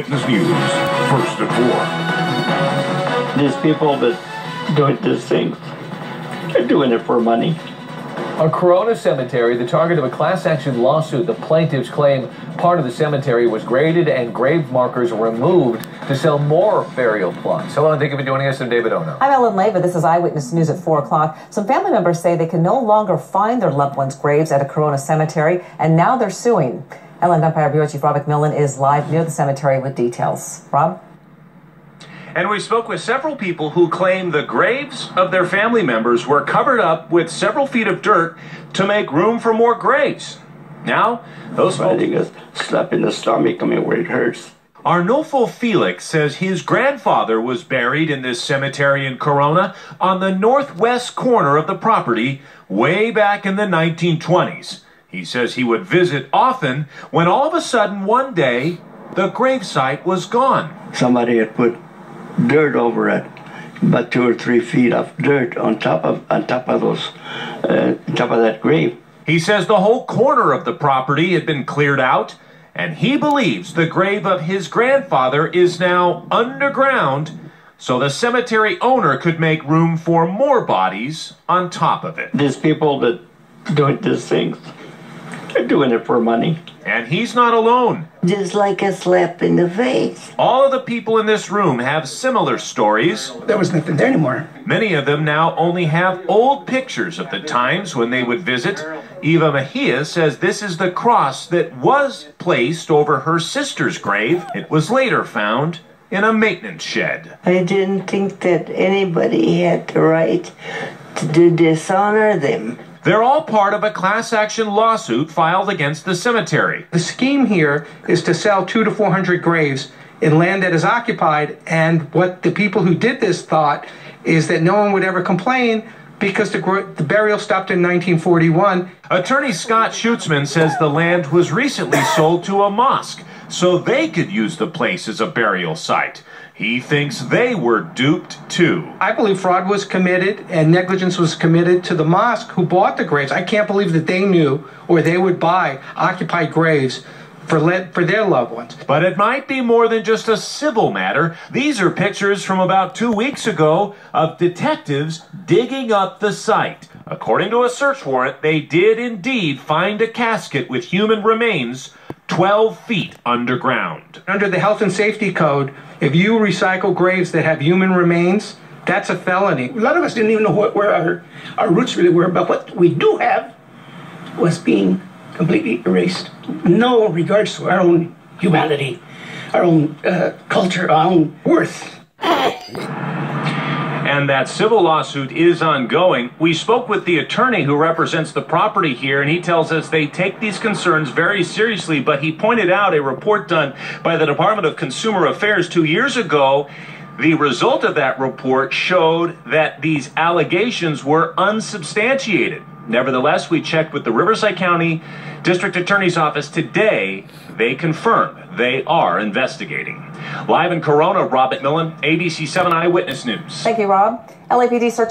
Eyewitness News, first and 4. These people that doing these things, they're doing it for money. A Corona cemetery, the target of a class action lawsuit. The plaintiffs claim part of the cemetery was graded and grave markers removed to sell more burial plots. Hello, and thank you for joining us. I'm David Ono. I'm Ellen Leva. This is Eyewitness News at 4 o'clock. Some family members say they can no longer find their loved ones' graves at a Corona cemetery, and now they're suing. Ellen Empire Bureau Chief Rob McMillan is live near the cemetery with details. Rob? And we spoke with several people who claim the graves of their family members were covered up with several feet of dirt to make room for more graves. Now, those folks... a slap in the stomach, where it hurts. Arnulfo Felix says his grandfather was buried in this cemetery in Corona on the northwest corner of the property way back in the 1920s. He says he would visit often when all of a sudden one day the gravesite was gone. Somebody had put dirt over it, about 2 or 3 feet of dirt on top of that grave. He says the whole corner of the property had been cleared out, and he believes the grave of his grandfather is now underground, so the cemetery owner could make room for more bodies on top of it. These people that doing these things, they're doing it for money. And he's not alone. Just like a slap in the face. All of the people in this room have similar stories. There was nothing there anymore. Many of them now only have old pictures of the times when they would visit. Eva Mejia says this is the cross that was placed over her sister's grave. It was later found in a maintenance shed. I didn't think that anybody had the right to dishonor them. They're all part of a class action lawsuit filed against the cemetery. The scheme here is to sell 200 to 400 graves in land that is occupied, and what the people who did this thought is that no one would ever complain because the burial stopped in 1941. Attorney Scott Schutzman says the land was recently sold to a mosque so they could use the place as a burial site. He thinks they were duped too. I believe fraud was committed and negligence was committed to the mosque who bought the graves. I can't believe that they knew or they would buy occupied graves for their loved ones. But it might be more than just a civil matter. These are pictures from about 2 weeks ago of detectives digging up the site. According to a search warrant, they did indeed find a casket with human remains 12 feet underground. Under the Health and Safety Code, if you recycle graves that have human remains, that's a felony. A lot of us didn't even know where our roots really were, but what we do have was being completely erased. No regards to our own humanity, our own culture, our own worth. And that civil lawsuit is ongoing. We spoke with the attorney who represents the property here, and he tells us they take these concerns very seriously, but he pointed out a report done by the Department of Consumer Affairs 2 years ago. The result of that report showed that these allegations were unsubstantiated. Nevertheless, we checked with the Riverside County District Attorney's Office today. They confirmed they are investigating. Live in Corona, Rob McMillan, ABC 7 Eyewitness News. Thank you, Rob. LAPD searches